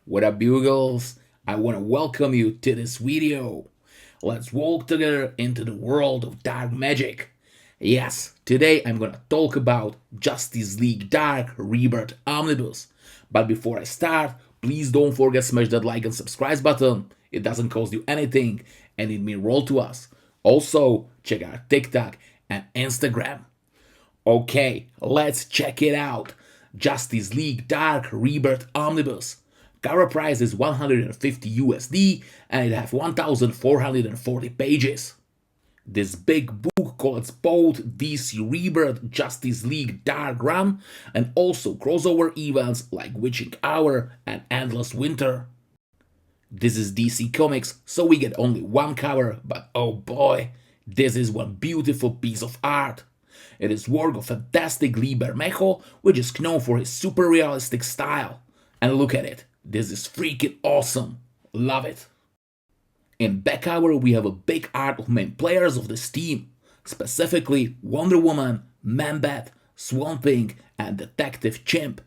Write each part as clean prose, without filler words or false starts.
What up, Bugles? I want to welcome you to this video. Let's walk together into the world of dark magic. Yes, today I'm gonna talk about Justice League Dark Rebirth Omnibus. But before I start, please don't forget to smash that like and subscribe button. It doesn't cost you anything and it means roll to us. Also, check out TikTok and Instagram. Okay, let's check it out. Justice League Dark Rebirth Omnibus. Cover price is 150 USD and it has 1440 pages. This big book collects both DC Rebirth Justice League Dark Run and also crossover events like Witching Hour and Endless Winter. This is DC Comics, so we get only one cover, but oh boy, this is one beautiful piece of art. It is work of fantastic Lee Bermejo, which is known for his super realistic style. And look at it, this is freaking awesome. Love it. In back cover we have a big art of main players of this team, specifically Wonder Woman, Man-Bat, Swamp Thing and Detective Chimp.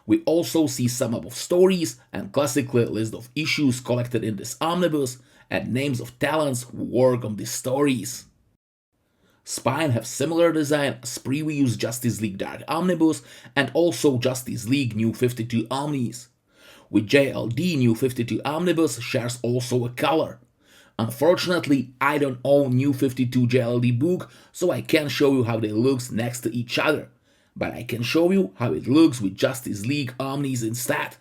We also see some of stories and classically a list of issues collected in this omnibus and names of talents who work on these stories. Spine have similar design as previous Justice League Dark Omnibus and also Justice League New 52 Omnis. With JLD New 52 Omnibus shares also a color. Unfortunately, I don't own New 52 JLD book, so I can't show you how they look next to each other, but I can show you how it looks with Justice League Omnis instead.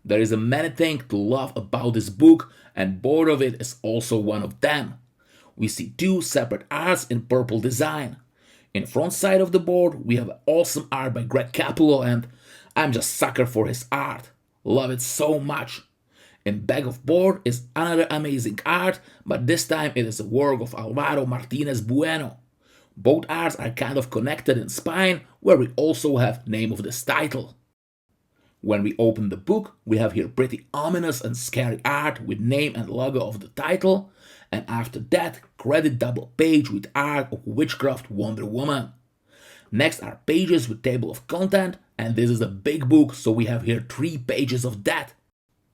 There is a many things to love about this book, and board of it is also one of them. We see two separate arts in purple design. In front side of the board, we have awesome art by Greg Capullo, and I'm just sucker for his art. Love it so much. In back of board is another amazing art, but this time it is a work of Alvaro Martinez Bueno. Both arts are kind of connected in spine, where we also have name of this title. When we open the book, we have here pretty ominous and scary art with name and logo of the title, and after that, credit double page with art of Witchcraft Wonder Woman. Next are pages with table of content, and this is a big book, so we have here 3 pages of that.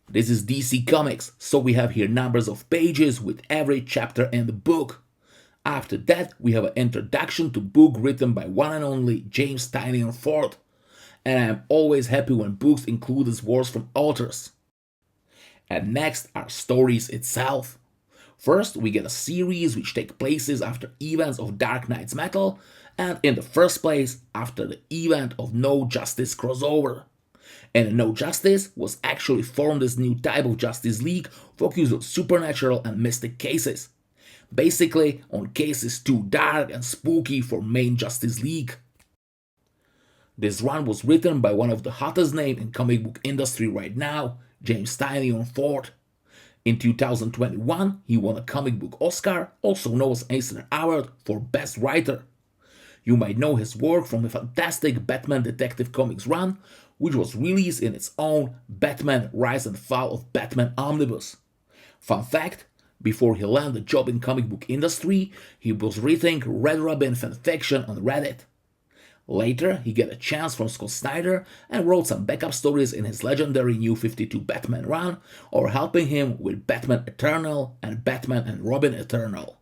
This is DC Comics, so we have here numbers of pages with every chapter in the book. After that, we have an introduction to book written by one and only James Tynion IV, and I am always happy when books include these words from authors. And next are stories itself. First, we get a series which take places after events of Dark Knight's Metal, and in the first place, after the event of No Justice crossover. And No Justice was actually formed as new type of Justice League focused on supernatural and mystic cases. Basically, on cases too dark and spooky for main Justice League. This run was written by one of the hottest names in comic book industry right now, James Tynion IV. In 2021, he won a comic book Oscar, also known as Eisner Award, for Best Writer. You might know his work from the fantastic Batman Detective Comics run, which was released in its own Batman Rise and Fall of Batman Omnibus. Fun fact, before he landed a job in comic book industry, he was reading Red Robin fanfiction on Reddit. Later, he got a chance from Scott Snyder and wrote some backup stories in his legendary New 52 Batman run, or helping him with Batman Eternal and Batman and Robin Eternal.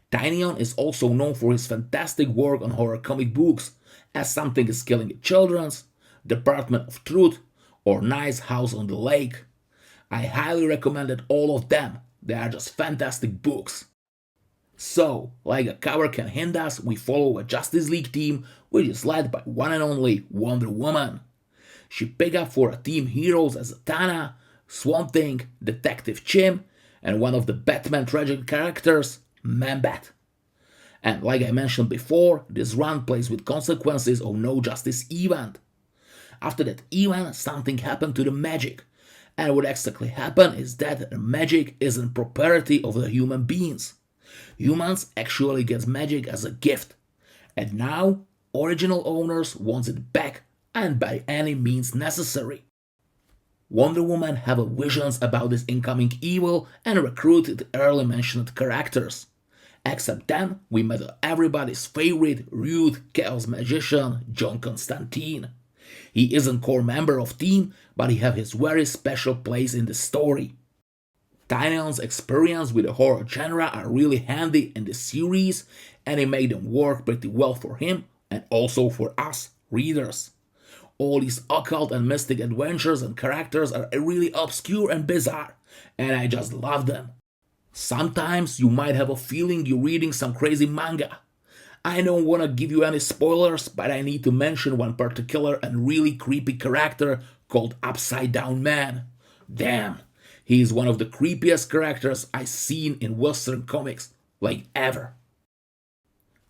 Tynion is also known for his fantastic work on horror comic books, As Something is Killing the Children's, Department of Truth, or Nice House on the Lake. I highly recommended all of them, they are just fantastic books. So, like a cover can hint us, we follow a Justice League team which is led by one and only Wonder Woman. She picked up for a team heroes as Zatanna, Swamp Thing, Detective Chimp, and one of the Batman tragic characters, Man-Bat. And like I mentioned before, this run plays with consequences of No Justice event. After that event, something happened to the magic, and what exactly happened is that the magic isn't property of the human beings. Humans actually get magic as a gift, and now original owners want it back and by any means necessary. Wonder Woman have visions about this incoming evil and recruited the early mentioned characters. Except then, we met everybody's favorite rude chaos magician, John Constantine. He isn't core member of team, but he have his very special place in the story. Tynion's experience with the horror genre are really handy in the series, and it made them work pretty well for him and also for us readers. All these occult and mystic adventures and characters are really obscure and bizarre, and I just love them. Sometimes you might have a feeling you're reading some crazy manga. I don't want to give you any spoilers, but I need to mention one particular and really creepy character called Upside Down Man. Damn, he is one of the creepiest characters I've seen in Western comics, like ever.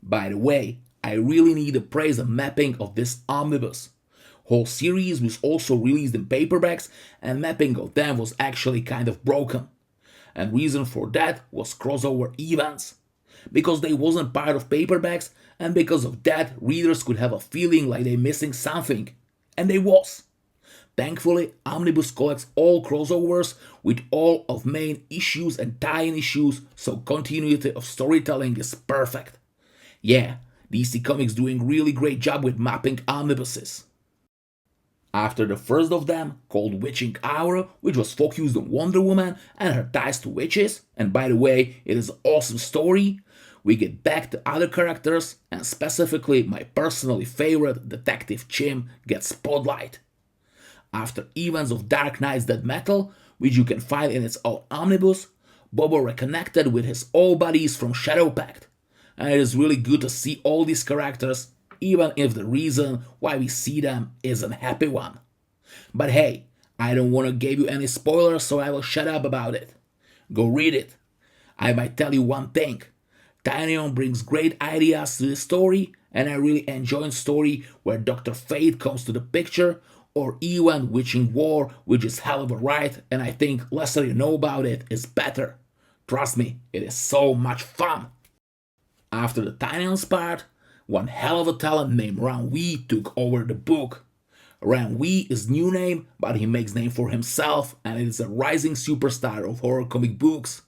By the way, I really need to praise the mapping of this omnibus. Whole series was also released in paperbacks, and mapping of them was actually kind of broken. And reason for that was crossover events. Because they wasn't part of paperbacks, and because of that readers could have a feeling like they missing something. And they was. Thankfully, Omnibus collects all crossovers with all of main issues and tie-in issues, so continuity of storytelling is perfect. Yeah, DC Comics doing really great job with mapping omnibuses. After the first of them, called Witching Hour, which was focused on Wonder Woman and her ties to witches, and by the way, it is an awesome story, we get back to other characters, and specifically my personally favorite Detective Chim gets spotlight. After events of Dark Knight's Dead Metal, which you can find in its own omnibus, Bobo reconnected with his old buddies from Shadow Pact, and it is really good to see all these characters, even if the reason why we see them isn't a happy one. But hey, I don't want to give you any spoilers, so I will shut up about it. Go read it. I might tell you one thing. Tynion brings great ideas to the story, and I really enjoy a story where Dr. Fate comes to the picture, or even Witching War, which is hell of a ride, and I think lesser you know about it is better. Trust me, it is so much fun. After the Tynion's part, one hell of a talent named Ran Wee took over the book. Ran Wee is new name, but he makes name for himself, and is a rising superstar of horror comic books.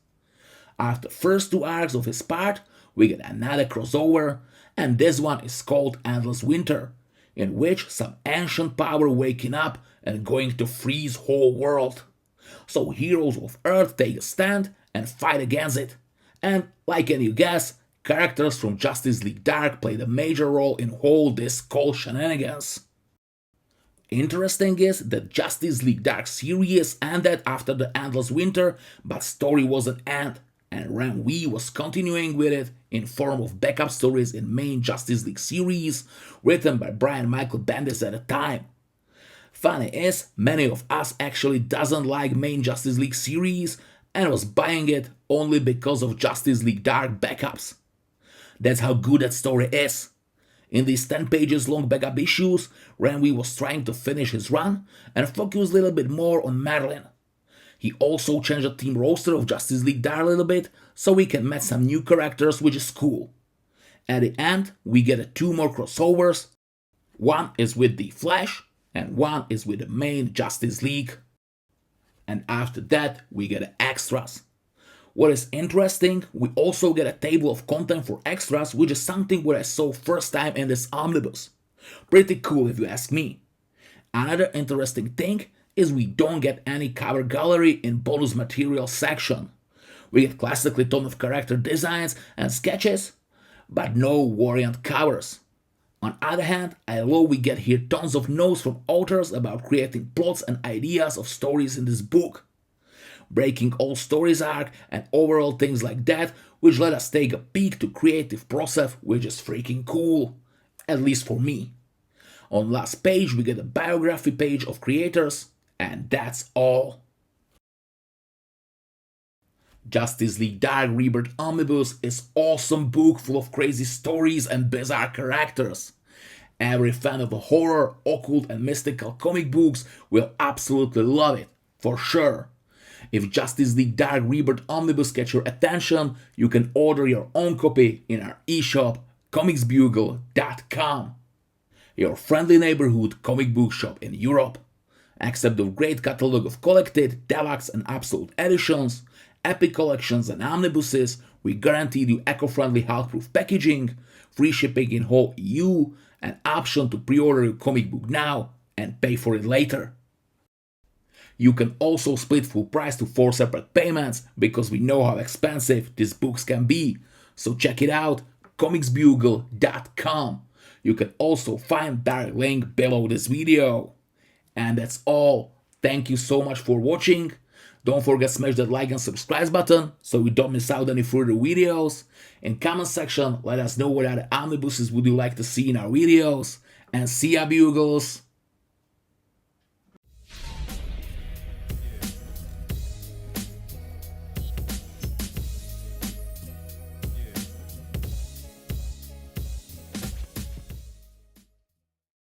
After first two arcs of his part, we get another crossover, and this one is called Endless Winter, in which some ancient power waking up and going to freeze whole world. So heroes of Earth take a stand and fight against it, and like any guess, characters from Justice League Dark played a major role in all this cool shenanigans. Interesting is that Justice League Dark series ended after the Endless Winter, but story wasn't end, and Ran Wee was continuing with it in form of backup stories in main Justice League series, written by Brian Michael Bendis at the time. Funny is, many of us actually doesn't like main Justice League series, and was buying it only because of Justice League Dark backups. That's how good that story is. In these 10 pages long backup issues, Ran Wee was trying to finish his run and focus a little bit more on Marilyn. He also changed the team roster of Justice League Dark a little bit, so we can meet some new characters, which is cool. At the end, we get two more crossovers. One is with the Flash, and one is with the main Justice League. And after that, we get extras. What is interesting, we also get a table of content for extras, which is something what I saw first time in this omnibus. Pretty cool if you ask me. Another interesting thing is we don't get any cover gallery in bonus material section. We get classically ton of character designs and sketches, but no variant covers. On the other hand, I love we get here tons of notes from authors about creating plots and ideas of stories in this book. Breaking all stories arc and overall things like that, which let us take a peek to creative process, which is freaking cool, at least for me. On last page we get a biography page of creators, and that's all. Justice League Dark Rebirth Omnibus is awesome book full of crazy stories and bizarre characters. Every fan of a horror, occult and mystical comic books will absolutely love it, for sure. If Justice League Dark Rebirth Omnibus catch your attention, you can order your own copy in our eShop, comicsbugle.com. Your friendly neighborhood comic book shop in Europe. Accept the great catalog of collected, deluxe and absolute editions, epic collections and omnibuses, we guaranteed you eco-friendly Hulkproof packaging, free shipping in whole EU, an option to pre-order your comic book now and pay for it later. You can also split full price to 4 separate payments because we know how expensive these books can be. So check it out, comicsbugle.com. You can also find direct link below this video. And that's all. Thank you so much for watching. Don't forget to smash that like and subscribe button so you don't miss out any further videos. In comment section, let us know what other omnibuses would you like to see in our videos. And see ya, Bugles!